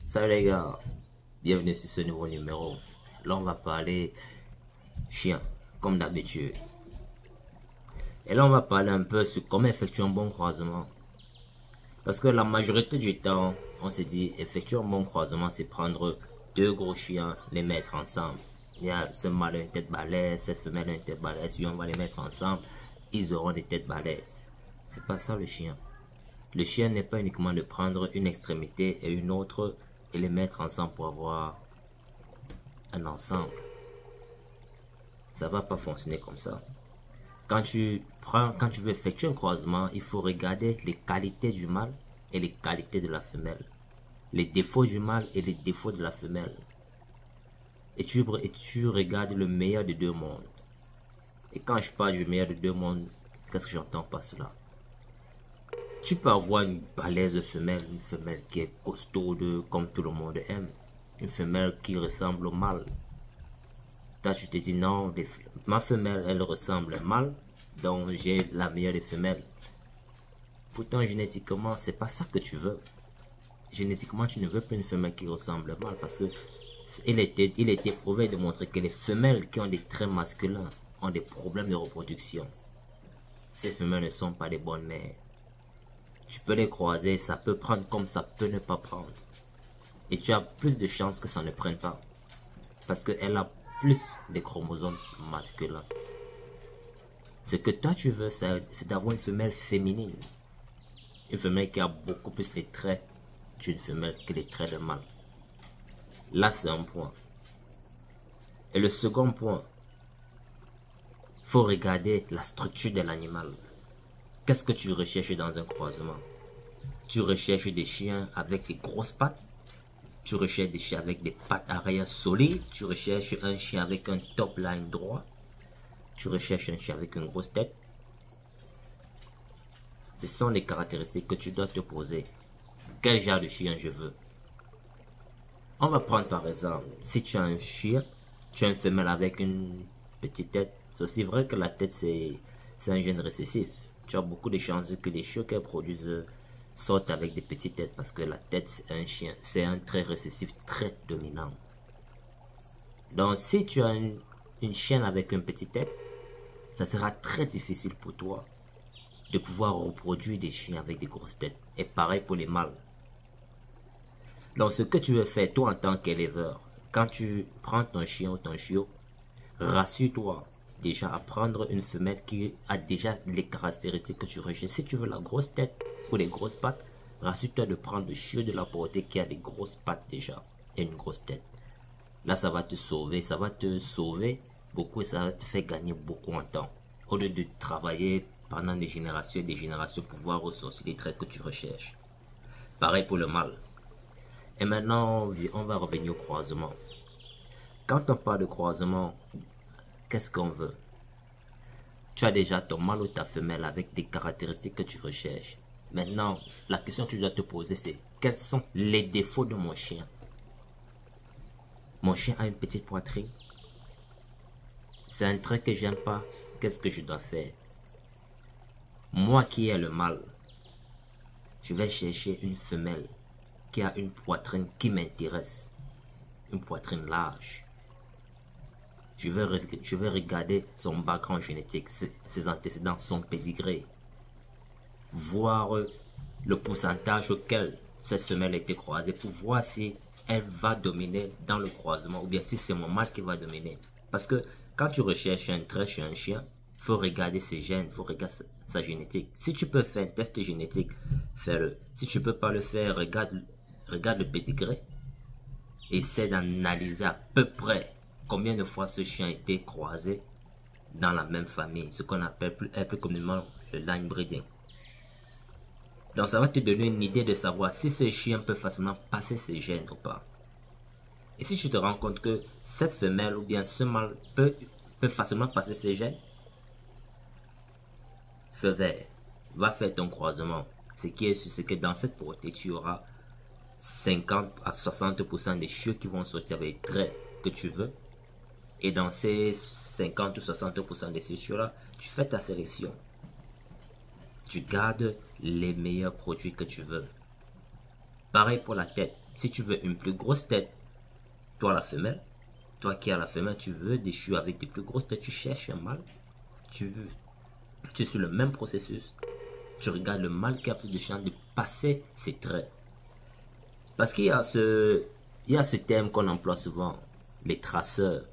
Salut les gars, bienvenue sur ce nouveau numéro. Là on va parler chien, comme d'habitude. Et là on va parler un peu sur comment effectuer un bon croisement. Parce que la majorité du temps, on se dit effectuer un bon croisement, c'est prendre deux gros chiens, les mettre ensemble. Il y a ce mâle a une tête balèze, cette femelle a une tête balèze, puis on va les mettre ensemble, ils auront des têtes balèzes. C'est pas ça le chien. Le chien n'est pas uniquement de prendre une extrémité et une autre et les mettre ensemble pour avoir un ensemble. Ça va pas fonctionner comme ça. Quand tu veux effectuer un croisement, il faut regarder les qualités du mâle et les qualités de la femelle. Les défauts du mâle et les défauts de la femelle. Et tu regardes le meilleur des deux mondes. Et quand je parle du meilleur des deux mondes, qu'est-ce que j'entends par cela? Tu peux avoir une balèze femelle, une femelle qui est costaude comme tout le monde aime. Une femelle qui ressemble au mâle. Toi, tu te dis non, ma femelle, elle ressemble au mâle, donc j'ai la meilleure des femelles. Pourtant, génétiquement, c'est pas ça que tu veux. Génétiquement, tu ne veux pas une femelle qui ressemble au mâle parce que il était prouvé et démontré que les femelles qui ont des traits masculins ont des problèmes de reproduction. Ces femelles ne sont pas des bonnes mères. Tu peux les croiser, ça peut prendre comme ça peut ne pas prendre. Et tu as plus de chances que ça ne prenne pas. Parce qu'elle a plus de chromosomes masculins. Ce que toi tu veux, c'est d'avoir une femelle féminine. Une femelle qui a beaucoup plus les traits d'une femelle que les traits de mâle. Là, c'est un point. Et le second point, il faut regarder la structure de l'animal. Qu'est-ce que tu recherches dans un croisement? Tu recherches des chiens avec des grosses pattes. Tu recherches des chiens avec des pattes arrière solides. Tu recherches un chien avec un top line droit. Tu recherches un chien avec une grosse tête. Ce sont les caractéristiques que tu dois te poser. Quel genre de chien je veux? On va prendre par exemple, si tu as un chien, tu as une femelle avec une petite tête. C'est aussi vrai que la tête c'est un gène récessif. Tu as beaucoup de chances que les chiots qu'elles produisent sortent avec des petites têtes parce que la tête c'est un chien, c'est un trait récessif très dominant. Donc si tu as une chienne avec une petite tête, ça sera très difficile pour toi de pouvoir reproduire des chiens avec des grosses têtes. Et pareil pour les mâles. Donc ce que tu veux faire toi en tant qu'éleveur, quand tu prends ton chien ou ton chiot, rassure-toi déjà à prendre une femelle qui a déjà les caractéristiques que tu recherches. Si tu veux la grosse tête ou les grosses pattes, rassure-toi de prendre le chiot de la portée qui a des grosses pattes déjà et une grosse tête. Là, ça va te sauver beaucoup et ça va te faire gagner beaucoup en temps. Au lieu de travailler pendant des générations et des générations pour pouvoir ressourcer les traits que tu recherches. Pareil pour le mâle. Et maintenant, on va revenir au croisement. Quand on parle de croisement, qu'est-ce qu'on veut? Tu as déjà ton mâle ou ta femelle avec des caractéristiques que tu recherches. Maintenant, la question que tu dois te poser, c'est quels sont les défauts de mon chien? Mon chien a une petite poitrine. C'est un trait que j'aime pas. Qu'est-ce que je dois faire? Moi qui ai le mâle, je vais chercher une femelle qui a une poitrine qui m'intéresse. Une poitrine large. Je vais regarder son background génétique, ses antécédents, son pédigré. Voir le pourcentage auquel cette femelle a été croisée pour voir si elle va dominer dans le croisement ou bien si c'est mon mâle qui va dominer. Parce que quand tu recherches un trait chez un chien, il faut regarder ses gènes, il faut regarder sa génétique. Si tu peux faire un test génétique, fais-le. Si tu peux pas le faire, regarde le pédigré. Essaie d'analyser à peu près combien de fois ce chien a été croisé dans la même famille, ce qu'on appelle plus communément le line breeding. Donc ça va te donner une idée de savoir si ce chien peut facilement passer ses gènes ou pas. Et si tu te rends compte que cette femelle ou bien ce mâle peut facilement passer ses gènes, feu vert, va faire ton croisement. Ce qui est sûr, c'est que dans cette portée, tu auras 50 à 60% des chiots qui vont sortir avec les traits que tu veux. Et dans ces 50 ou 60% de ces chiots-là, tu fais ta sélection. Tu gardes les meilleurs produits que tu veux. Pareil pour la tête. Si tu veux une plus grosse tête, toi la femelle, toi qui as la femelle, tu veux des chiots avec des plus grosses têtes, tu cherches un mâle, tu veux, tu es sur le même processus, tu regardes le mâle qui a plus de chance de passer ses traits. Parce qu'il y a ce terme qu'on emploie souvent, les traceurs.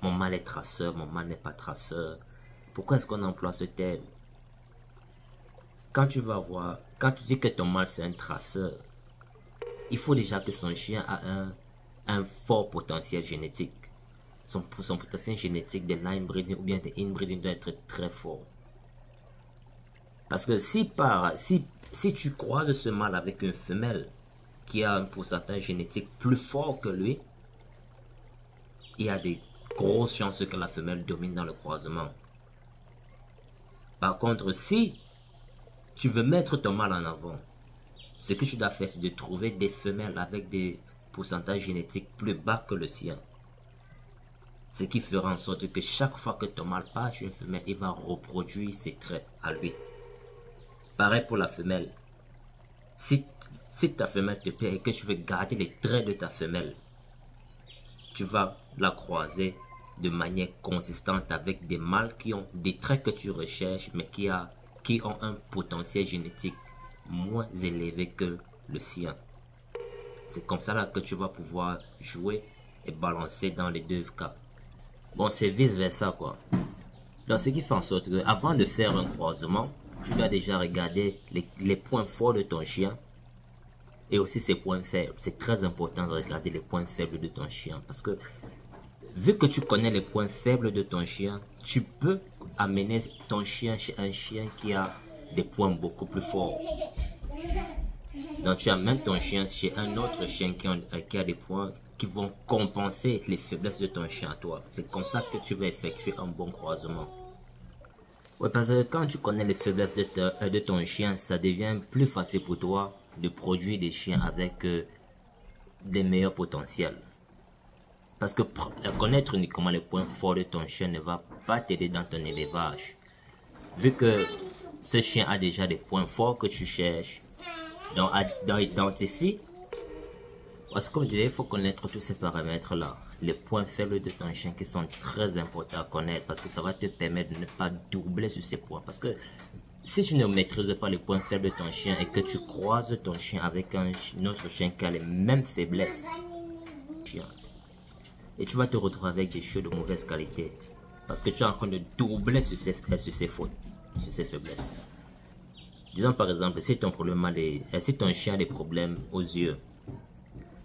Mon mâle est traceur, mon mâle n'est pas traceur. Pourquoi est-ce qu'on emploie ce terme? Quand tu vas voir, quand tu dis que ton mâle c'est un traceur, il faut déjà que son chien a un fort potentiel génétique. Son potentiel génétique de line breeding ou bien de inbreeding doit être très fort. Parce que si tu croises ce mâle avec une femelle qui a un pourcentage génétique plus fort que lui, il y a des grosses chances que la femelle domine dans le croisement. Par contre, si tu veux mettre ton mâle en avant, ce que tu dois faire, c'est de trouver des femelles avec des pourcentages génétiques plus bas que le sien. Ce qui fera en sorte que chaque fois que ton mâle part chez une femelle, il va reproduire ses traits à lui. Pareil pour la femelle. Si ta femelle te plaît et que tu veux garder les traits de ta femelle, tu vas la croiser de manière consistante avec des mâles qui ont des traits que tu recherches, mais qui ont un potentiel génétique moins élevé que le sien. C'est comme ça là que tu vas pouvoir jouer et balancer dans les deux cas. Bon, c'est vice versa quoi. Donc ce qui fait en sorte que avant de faire un croisement, tu dois déjà regarder les points forts de ton chien et aussi ses points faibles. C'est très important de regarder les points faibles de ton chien parce que vu que tu connais les points faibles de ton chien, tu peux amener ton chien chez un chien qui a des points beaucoup plus forts. Donc tu amènes ton chien chez un autre chien qui a des points qui vont compenser les faiblesses de ton chien à toi. C'est comme ça que tu vas effectuer un bon croisement. Ouais, parce que quand tu connais les faiblesses de ton chien, ça devient plus facile pour toi de produire des chiens avec des meilleurs potentiels. Parce que connaître uniquement les points forts de ton chien ne va pas t'aider dans ton élevage. Vu que ce chien a déjà des points forts que tu cherches, donc identifie. Parce que comme je disais, il faut connaître tous ces paramètres-là. Les points faibles de ton chien qui sont très importants à connaître parce que ça va te permettre de ne pas doubler sur ces points. Parce que si tu ne maîtrises pas les points faibles de ton chien et que tu croises ton chien avec un autre chien qui a les mêmes faiblesses, et tu vas te retrouver avec des chiots de mauvaise qualité parce que tu es en train de doubler sur ses fautes, sur ses faiblesses. Disons par exemple, si ton chien a des problèmes aux yeux,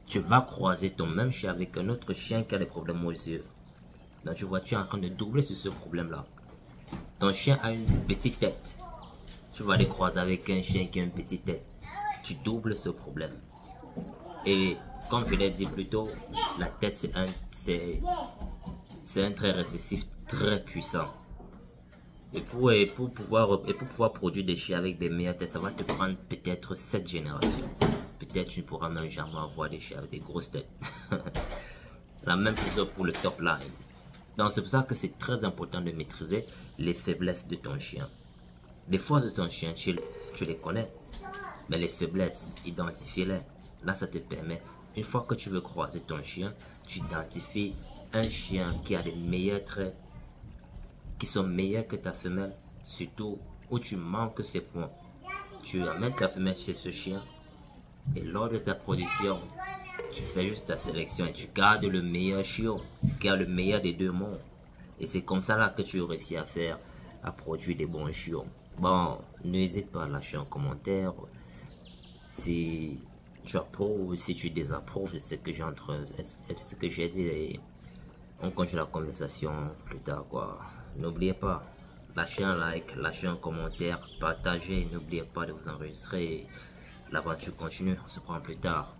tu vas croiser ton même chien avec un autre chien qui a des problèmes aux yeux. Donc tu vois, tu es en train de doubler sur ce problème-là. Ton chien a une petite tête. Tu vas les croiser avec un chien qui a une petite tête. Tu doubles ce problème. Et comme je l'ai dit plus tôt, la tête c'est un trait récessif très puissant. Et pour pouvoir produire des chiens avec des meilleures têtes, ça va te prendre peut-être 7 générations. Peut-être tu ne pourras même jamais avoir des chiens avec des grosses têtes. La même chose pour le top line. Donc c'est pour ça que c'est très important de maîtriser les faiblesses de ton chien. Les forces de ton chien, tu les connais. Mais les faiblesses, identifie-les. Là, ça te permet, une fois que tu veux croiser ton chien, tu identifies un chien qui a les meilleurs traits, qui sont meilleurs que ta femelle, surtout où tu manques ces points. Tu amènes ta femelle chez ce chien et lors de ta production, tu fais juste ta sélection et tu gardes le meilleur chiot qui a le meilleur des deux mondes. Et c'est comme ça là que tu réussis à produire des bons chiots. Bon, n'hésite pas à lâcher un commentaire si tu approuves, si tu désapprouves ce que j'ai dit et on continue la conversation plus tard quoi. N'oubliez pas, lâchez un like, lâchez un commentaire, partagez, n'oubliez pas de vous enregistrer. L'aventure continue, on se prend plus tard.